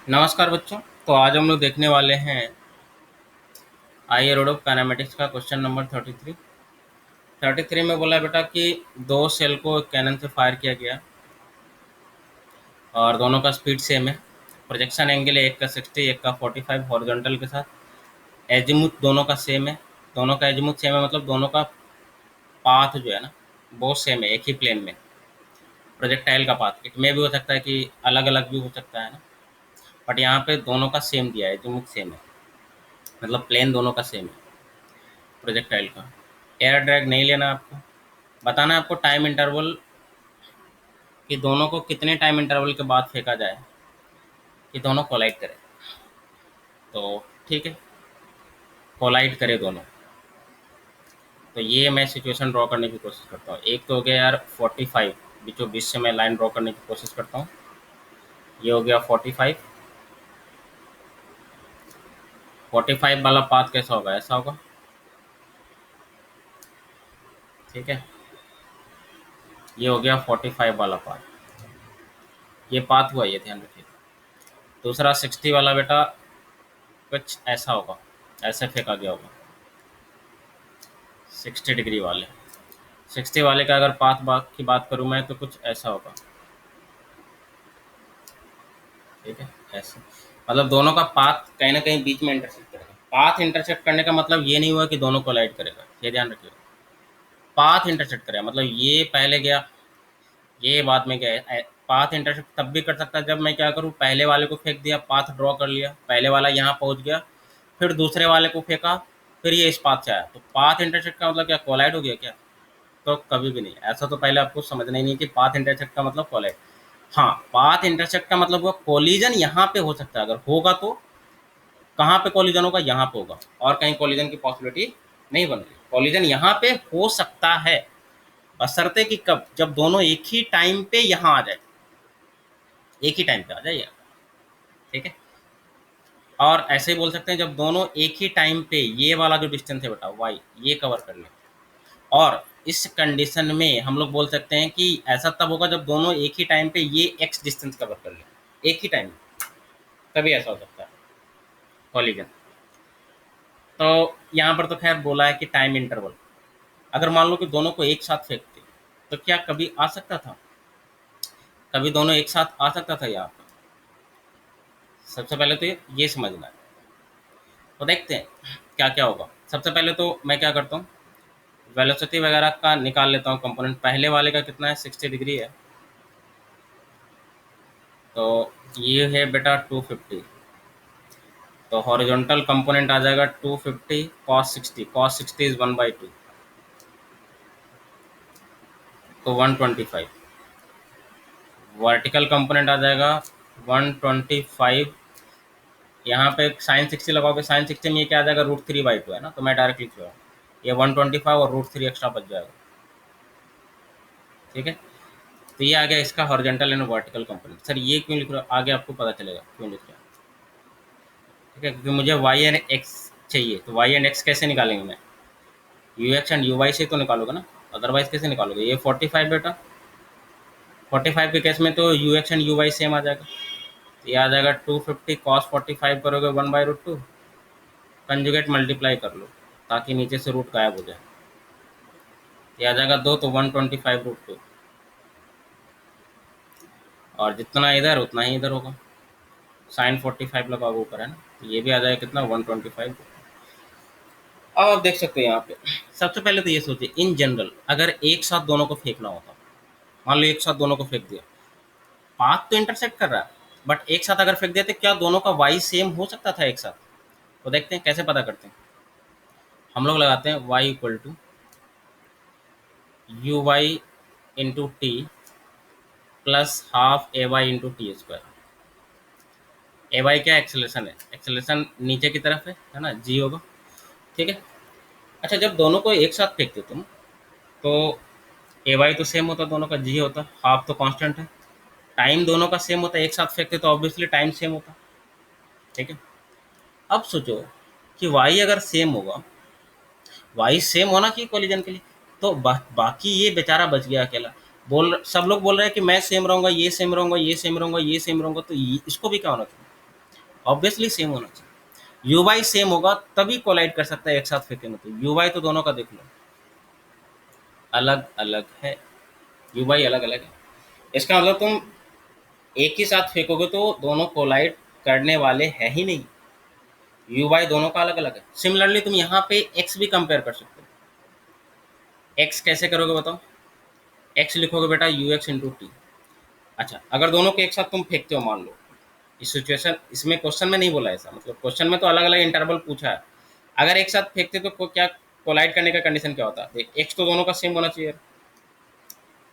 नमस्कार बच्चों। तो आज हम लोग देखने वाले हैं आई काइनेमेटिक्स का क्वेश्चन नंबर 33 में बोला है बेटा कि दो सेल को कैनन से फायर किया गया और दोनों का स्पीड सेम है। प्रोजेक्शन एंगल है एक का 60 एक का 45 हॉरिजॉन्टल के साथ। एजीमुथ दोनों का सेम है। दोनों का एजीमुथ सेम है मतलब दोनों का पाथ जो है ना वो सेम है, एक ही प्लेन में। प्रोजेक्टाइल का पाथ इसमें भी हो सकता है कि अलग अलग भी हो सकता है ना, बट यहाँ पे दोनों का सेम दिया है, एजीमुथ सेम है मतलब प्लेन दोनों का सेम है प्रोजेक्टाइल का। एयर ड्रैग नहीं लेना आपको, बताना है आपको टाइम इंटरवल कि दोनों को कितने टाइम इंटरवल के बाद फेंका जाए कि दोनों कोलाइड करें। तो ठीक है, कोलाइड करे दोनों। तो ये मैं सिचुएशन ड्रॉ करने की कोशिश करता हूँ। एक तो हो गया यार 45, बीचों बीच से मैं लाइन ड्रॉ करने की कोशिश करता हूँ। ये हो गया 45। 45 वाला पाथ कैसा होगा, ऐसा होगा, ठीक है। ये हो गया 45 वाला पाथ, ये पाथ हुआ, ये ध्यान रखिए। दूसरा 60 वाला बेटा कुछ ऐसा होगा, ऐसे फेंका गया होगा 60 डिग्री वाले। 60 वाले का अगर पाथ की बात करूँ मैं तो कुछ ऐसा होगा, ठीक है, ऐसे। मतलब दोनों का पाथ कहीं ना कहीं बीच में इंटरसेक्ट करेगा। पाथ इंटरसेक्ट करने का मतलब ये नहीं हुआ कि दोनों कोलाइड करेगा, ये ध्यान रखिएगा। पाथ इंटरसेक्ट करेगा मतलब ये पहले गया, ये बाद में गया। पाथ इंटरसेक्ट तब भी कर सकता है जब मैं क्या करूँ, पहले वाले को फेंक दिया, पाथ ड्रॉ कर लिया, पहले वाला यहाँ पहुँच गया, फिर दूसरे वाले को फेंका, फिर ये इस पाथ से आया। तो पाथ इंटरसेक्ट का मतलब क्या, कोलाइड हो गया क्या? तो कभी भी नहीं। ऐसा तो पहले आपको समझना ही नहीं कि पाथ इंटरसेक्ट का मतलब कोलाइड। हाँ, पाथ इंटरसेक्ट का मतलब वो कोलिजन यहाँ पे हो सकता है, अगर होगा तो कहाँ पे कोलिजन होगा, यहाँ पे होगा, और कहीं कोलिजन की पॉसिबिलिटी नहीं बन रही। कोलिजन यहाँ पे हो सकता है, बशर्ते कि कब, जब दोनों एक ही टाइम पे यहाँ आ जाए, एक ही टाइम पे आ जाए, ठीक है। और ऐसे ही बोल सकते हैं जब दोनों एक ही टाइम पे ये वाला जो डिस्टेंस है बेटा वाई, ये कवर कर ले। और इस कंडीशन में हम लोग बोल सकते हैं कि ऐसा तब होगा जब दोनों एक ही टाइम पे ये एक्स डिस्टेंस कवर कर ले, एक ही टाइम में, तभी ऐसा हो सकता है कॉलिजन। तो यहाँ पर तो खैर बोला है कि टाइम इंटरवल। अगर मान लो कि दोनों को एक साथ फेंकते तो क्या कभी आ सकता था, कभी दोनों एक साथ आ सकता था यहाँ पर? सबसे पहले तो ये समझना है। तो देखते हैं क्या क्या होगा। सबसे पहले तो मैं क्या करता हूँ, वेलोसिटी वगैरह का निकाल लेता हूँ कंपोनेंट। पहले वाले का कितना है, 60 डिग्री है, तो ये है बेटा 250। तो हॉरिजॉन्टल कंपोनेंट आ जाएगा 250 cos 60, cos 60 इज 1/2, तो 125। वर्टिकल कंपोनेंट आ जाएगा 125। यहाँ पे साइन 60 लगाओगे, साइन 60 में ये क्या आ जाएगा, √3/2 है ना, तो मैं डायरेक्ट लिख रहा हूँ ये 125 और √3 एक्स्ट्रा बच जाएगा, ठीक है। तो ये आ गया इसका horizontal and vertical component. Sir ये क्यों लिख रहा हूँ, आगे आपको पता चलेगा क्यों लिख रहा है, ठीक है। क्योंकि मुझे वाई एंड एक्स चाहिए, तो वाई एंड एक्स कैसे निकालेंगे, मैं u x and you y से तो निकालूंगा ना, अदरवाइज कैसे निकालोगे। ये 45 बेटा, 45 के केस में तो U x and you Y same आ जाएगा। तो ये आ जाएगा 250 cos 45 करोगे 1/√2, कंजुगेट मल्टीप्लाई कर लो ताकि नीचे से रूट गायब हो जाए। ये आ जाएगा 2, तो 125√2, और जितना इधर उतना ही इधर होगा। साइन 45 लगाओगे ऊपर, है ना, तो ये भी आ जाएगा कितना, 125। अब आप देख सकते हैं यहाँ पे। सबसे पहले तो ये सोचिए, इन जनरल अगर एक साथ दोनों को फेंकना होता, मान लो एक साथ दोनों को फेंक दिया, पाथ तो इंटरसेक्ट कर रहा है, बट एक साथ अगर फेंक दिया तो क्या दोनों का वाई सेम हो सकता था एक साथ? तो देखते हैं कैसे पता करते हैं। हम लोग लगाते हैं y equal to u Y into t plus half a y into t square. A y क्या एक्सेलेशन है, एक्सेलेशन नीचे की तरफ है ना, जी होगा, ठीक है। अच्छा, जब दोनों को एक साथ फेंकते तुम, तो ए वाई तो सेम होता, दोनों का जी होता, हाफ तो कांस्टेंट है। टाइम दोनों का सेम होता, एक साथ फेंकते तो ऑब्वियसली टाइम सेम होता, ठीक है। अब सोचो कि वाई अगर सेम होगा, वाई सेम होना चाहिए कोलिजन के लिए, तो बाकी ये बेचारा बच गया अकेला। सब लोग बोल रहे हैं कि मैं सेम रहूंगा, ये सेम रहूंगा, ये सेम रहूंगा, ये सेम रहूंगा, तो इसको भी क्या होना चाहिए, ऑब्वियसली सेम होना चाहिए। यू वाई सेम होगा तभी कोलाइड कर सकता है एक साथ फेंकेंगे तो। यू वाई तो दोनों का देख लो अलग अलग है, यू वाई अलग अलग है। इसका मतलब तुम एक ही साथ फेंकोगे तो दोनों कोलाइड करने वाले है ही नहीं, यू वाई दोनों का अलग अलग है। सिमिलरली तुम यहाँ पे एक्स भी कंपेयर कर सकते हो। एक्स कैसे करोगे बताओ? एक्स लिखोगे बेटा यू एक्स इंटू टी। अच्छा, अगर दोनों को एक साथ तुम फेंकते हो मान लो, इस सिचुएशन, इसमें क्वेश्चन में नहीं बोला ऐसा, मतलब क्वेश्चन में तो अलग अलग इंटरवल पूछा है। अगर एक साथ फेंकते तो क्या कोलाइड करने का कंडीशन क्या होता है? एक्स तो दोनों का सेम होना चाहिए,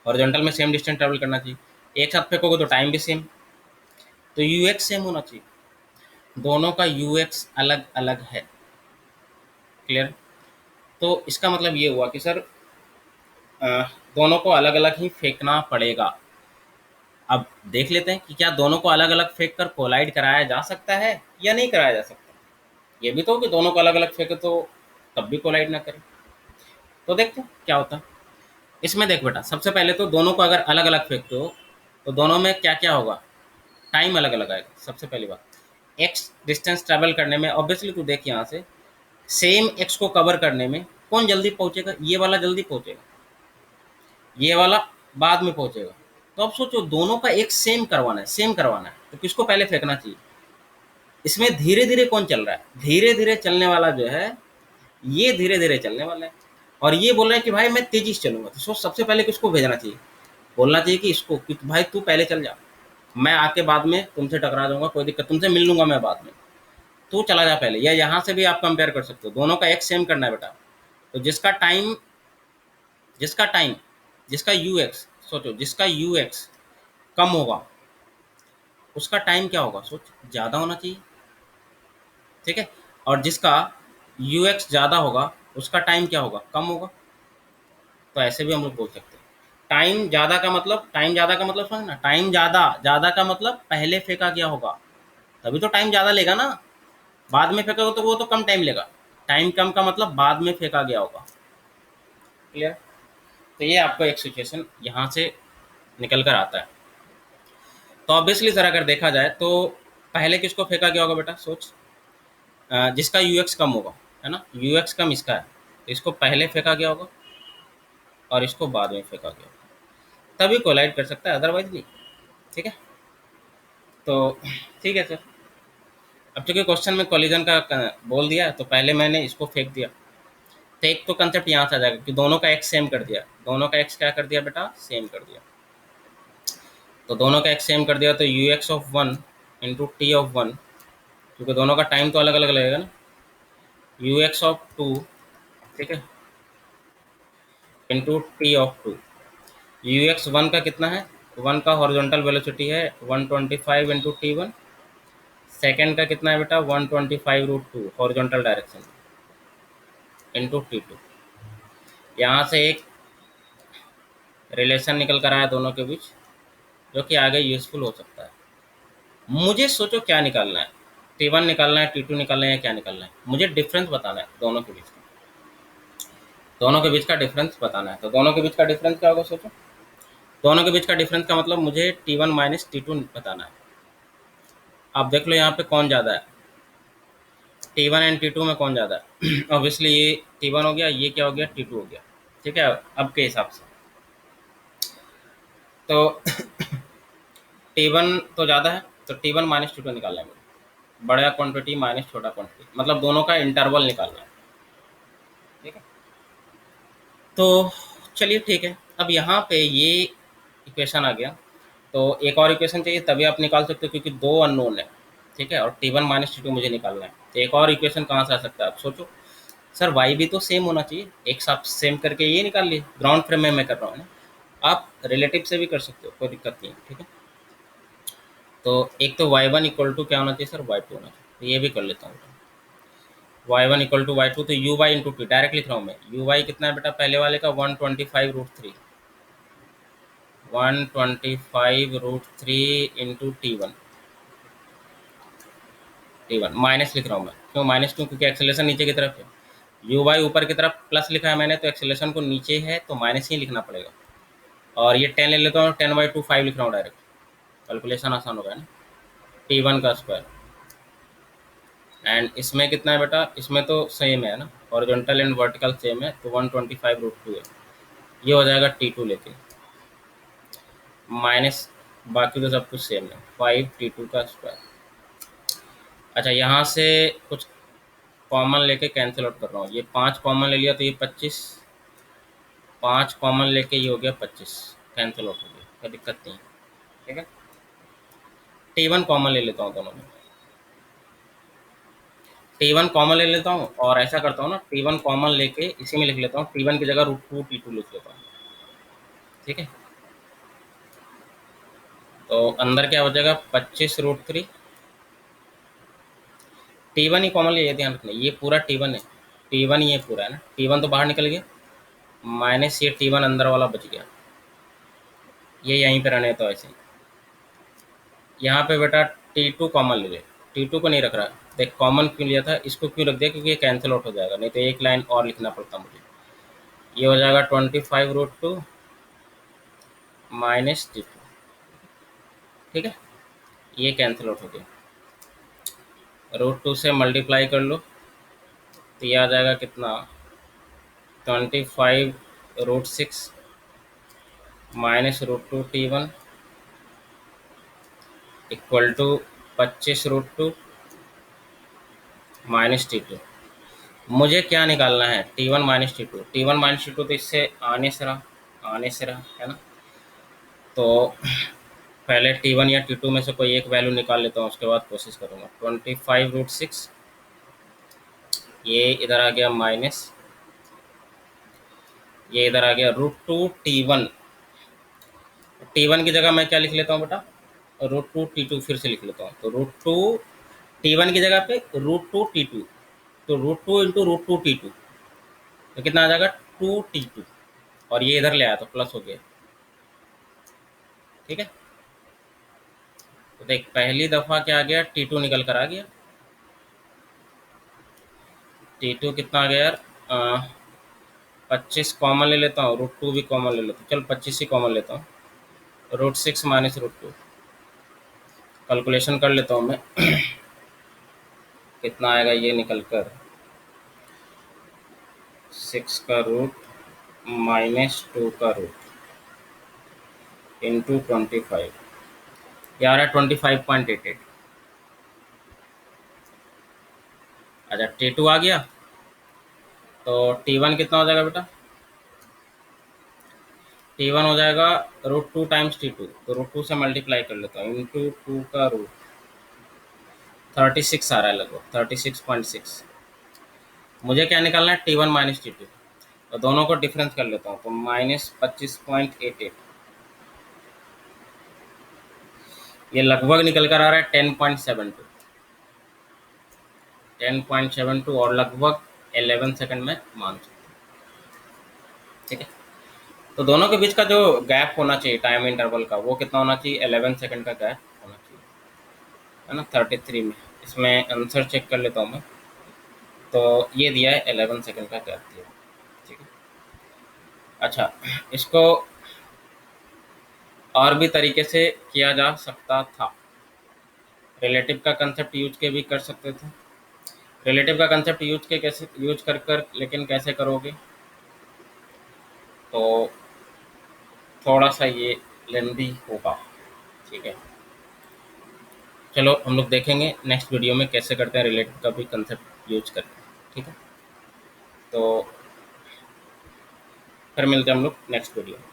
हॉरिजॉन्टल में सेम डिस्टेंस ट्रेवल करना चाहिए। एक साथ फेंकोगे तो टाइम भी सेम, तो यू एक्स सेम होना चाहिए। दोनों का यू एक्स अलग अलग है। क्लियर? तो इसका मतलब ये हुआ कि सर अ, दोनों को अलग अलग ही फेंकना पड़ेगा। अब देख लेते हैं कि क्या दोनों को अलग अलग फेंक कर कोलाइड कराया जा सकता है या नहीं कराया जा सकता। ये भी तो कि दोनों को अलग अलग फेंके तो तब भी कोलाइड ना करे। तो देखते हैं क्या होता है इसमें। देख बेटा, सबसे पहले तो दोनों को अगर अलग अलग फेंकते हो तो दोनों में क्या क्या होगा? टाइम अलग अलग आएगा। सबसे पहली बात, एक्स डिस्टेंस ट्रैवल करने में ऑब्वियसली तू देख यहाँ से, सेम एक्स को कवर करने में कौन जल्दी पहुंचेगा? ये वाला जल्दी पहुंचेगा, ये वाला बाद में पहुंचेगा। तो अब सोचो दोनों का एक सेम करवाना है, सेम करवाना है तो किसको पहले फेंकना चाहिए? इसमें धीरे धीरे कौन चल रहा है? धीरे धीरे चलने वाला जो है, ये धीरे धीरे चलने वाला है और ये बोल रहा है कि भाई मैं तेजी से चलूंगा। तो सोच सबसे पहले किसको भेजना चाहिए? बोलना चाहिए कि इसको कि भाई तू पहले चल जा, मैं आके बाद में तुमसे टकरा जाऊंगा, कोई दिक्कत, तुमसे मिल लूंगा मैं बाद में, तू चला जा पहले। या यहाँ से भी आप कंपेयर कर सकते हो, दोनों का एक सेम करना है बेटा। तो जिसका टाइम जिसका यू एक्स, सोचो जिसका यू एक्स कम होगा उसका टाइम क्या होगा? सोच, ज़्यादा होना चाहिए। ठीक है, और जिसका यू एक्स ज़्यादा होगा उसका टाइम क्या होगा? कम होगा। तो ऐसे भी हम लोग बोल सकते हैं। टाइम ज़्यादा का मतलब समझ ना, टाइम ज़्यादा, ज़्यादा का मतलब पहले फेंका गया होगा तभी तो टाइम ज़्यादा लेगा ना। बाद में फेंका हो तो वो तो कम टाइम लेगा। टाइम कम का मतलब बाद में फेंका गया होगा। क्लियर? तो ये आपको एक सिचुएशन यहाँ से निकल कर आता है। तो ऑब्वियसली सर अगर देखा जाए तो पहले किसको फेंका गया होगा बेटा? सोच, जिसका यू एक्स कम होगा, है ना, यू एक्स कम इसका है, तो इसको पहले फेंका गया होगा और इसको बाद में फेंका गया होगा, तभी कोलाइड कर सकता है, अदरवाइज नहीं। ठीक है, तो ठीक है सर। अब चूंकि क्वेश्चन में कोलिजन का बोल दिया तो पहले मैंने इसको फेंक दिया, तो एक तो कंसेप्ट यहाँ से आ जाएगा कि दोनों का एक्स सेम कर दिया। दोनों का एक्स क्या कर दिया बेटा? सेम कर दिया। तो दोनों का एक्स सेम कर दिया तो U x of one into t of one, क्योंकि दोनों का टाइम तो अलग अलग लगेगा ना, यू एक्स ऑफ टू, ठीक है, into t of two. U x one का कितना है? वन का हॉरिजॉन्टल वेलोसिटी है 125 इंटू टी वन। सेकेंड का कितना है बेटा? 125 root 2 horizontal direction into t two. यहाँ से एक रिलेशन निकल कर आया दोनों के बीच, जो कि आगे यूजफुल हो सकता है। मुझे सोचो क्या निकालना है, टी वन निकालना है, टी टू निकालना है, या क्या निकालना है? मुझे डिफरेंस बताना है दोनों के बीच का, दोनों के बीच का डिफरेंस बताना है। तो दोनों के बीच का डिफरेंस क्या होगा? सोचो, दोनों के बीच का डिफरेंस का मतलब मुझे t one minus t two बताना है। आप देख लो यहाँ पे कौन ज़्यादा है, t one and t two में कौन ज़्यादा है? ऑब्वियसली ये टी वन हो गया, ये क्या हो गया? टी टू हो गया। ठीक है, अब के हिसाब से तो टी वन तो ज़्यादा है, तो t one minus t two निकालना है मुझे, बड़ा क्वांटिटी माइनस छोटा क्वांटिटी, मतलब दोनों का इंटरवल निकालना है। ठीक है, तो चलिए ठीक है। अब यहाँ पे ये इक्वेशन आ गया, तो एक और इक्वेशन चाहिए तभी आप निकाल सकते हो, क्योंकि दो अननोन है। ठीक है, और t one minus t two मुझे निकालना है, तो एक और इक्वेशन कहाँ से आ सकता है? आप सोचो सर, वाई भी तो सेम होना चाहिए, एक साथ सेम करके ये निकाल लिए। ग्राउंड फ्रेम में मैं कर रहा हूँ ना, आप रिलेटिव से भी कर सकते हो, कोई दिक्कत नहीं है। ठीक है, तो एक तो वाई वन इक्वल टू क्या होना चाहिए सर? वाई टू होना चाहिए। तो ये भी कर लेता हूँ, Y one equal to Y two, तो U Y into T direct लिख रहा हूँ मैं। यू वाई कितना है बेटा? पहले वाले का 125 root 3, 125 root 3 into t one minus लिख रहा हूँ मैं। क्यों माइनस? क्योंकि एक्सेलेशन नीचे की तरफ है, यू वाई ऊपर की तरफ प्लस लिखा है मैंने, तो एक्सेलेशन को नीचे है तो माइनस ही लिखना पड़ेगा। और ये 10 ले लेता हूँ, 10/2 5 लिख रहा हूँ डायरेक्ट, कैलकुलेशन आसान होगा ना। टी वन का स्क्वायर एंड इसमें कितना है बेटा, इसमें तो सेम है ना, हॉरिजॉन्टल एंड वर्टिकल सेम है, तो 125 √2 है। ये हो जाएगा T2 लेके माइनस, बाकी तो सब कुछ सेम है, 5T2 का स्क्वायर। अच्छा, यहाँ से कुछ कॉमन लेके कैंसिल आउट कर रहा हूँ, ये 5 कॉमन ले लिया तो ये 25, 5 कॉमन लेके ये हो गया 25, कैंसिल आउट हो गया, कोई दिक्कत नहीं है। ठीक है, T1 कॉमन ले लेता हूँ दोनों में, T1 कॉमन ले लेता हूँ और ऐसा करता हूँ ना, T1 कॉमन लेके इसी में लिख लेता हूँ, T1 की जगह √2 T2 लिख लेता हूँ। ठीक है, तो अंदर क्या हो जाएगा, 25 √3। T1 ही कॉमन ले, ये ध्यान रखना, ये पूरा T1 है, T1 ये पूरा है ना, T1 तो बाहर निकल गया, माइनस ये T1 अंदर वाला बच गया, ये यहीं पे रहने तो ऐसे ही। यहाँ पे बेटा T2 कॉमन ले ले, T2 को नहीं रख रहा, देख कॉमन क्यों लिया था, इसको क्यों रख दिया, क्योंकि ये कैंसिल आउट हो जाएगा, नहीं तो एक लाइन और लिखना पड़ता मुझे। ये हो जाएगा 25 √2 माइनस T2। ठीक है, ये कैंसिल आउट हो गया, √2 से मल्टीप्लाई कर लो तो ये आ जाएगा कितना, 25 √6 minus √2 T1 equal to 25 √2 minus T2। मुझे क्या निकालना है, T1 minus T2, T1 minus T2 तो इससे आने से रहा है ना, तो पहले T1 या T2 में से कोई एक वैल्यू निकाल लेता हूँ, उसके बाद कोशिश करूँगा। 25 √6, ये इधर आ गया माइनस, ये इधर आ गया √2 T1, T1 की जगह मैं क्या लिख लेता हूँ बेटा, √2 T2 फिर से लिख लेता हूँ, तो √2 T1 की जगह पे √2 T2, तो √2 × √2 T2, तो कितना आ जाएगा 2T2, और ये इधर ले आया तो प्लस हो गया। ठीक है, तो देख पहली दफ़ा क्या आ गया, T2 निकल कर आ गया, T2 कितना आ गया यार, 25 कॉमन ले लेता हूँ, √2 भी कॉमन ले लेता हूँ, चल 25 ही कॉमन लेता हूँ, √6 माइनस √2, कैलकुलेशन कर लेता हूँ मैं कितना आएगा ये निकल कर, 6 का रूट माइनस 2 का रूट इंटू 25, ये आ रहा है 25.88। अच्छा, T2 आ गया, तो T1 कितना हो जाएगा बेटा, T1 हो जाएगा √2 टाइम्स T2, तो √2 से मल्टीप्लाई कर लेता हूँ, इंटू 2 का रूट 36 आ रहा है, लगभग 36.6। मुझे क्या निकालना है, T1 माइनस T2, तो दोनों को डिफरेंस कर लेता हूँ, तो माइनस 25.88, ये लगभग निकल कर आ रहा है 10.72, 10.72 और लगभग 11 सेकंड में मान सकते हैं। ठीक है, तो दोनों के बीच का जो गैप होना चाहिए टाइम इंटरवल का, वो कितना होना चाहिए, 11 सेकंड का गैप होना चाहिए, है ना, 33 में। इसमें आंसर चेक कर लेता हूँ मैं, तो ये दिया है 11 सेकंड का गैप दिया। ठीक है, अच्छा, इसको और भी तरीके से किया जा सकता था, रिलेटिव का कंसेप्ट यूज के भी कर सकते थे, रिलेटिव का कंसेप्ट यूज के कैसे यूज कर कर लेकिन कैसे करोगे, तो थोड़ा सा ये लेंदी होगा। ठीक है, चलो हम लोग देखेंगे नेक्स्ट वीडियो में कैसे करते हैं रिलेटिव का भी कंसेप्ट यूज करके। ठीक है, तो फिर मिलते हैं हम लोग नेक्स्ट वीडियो में।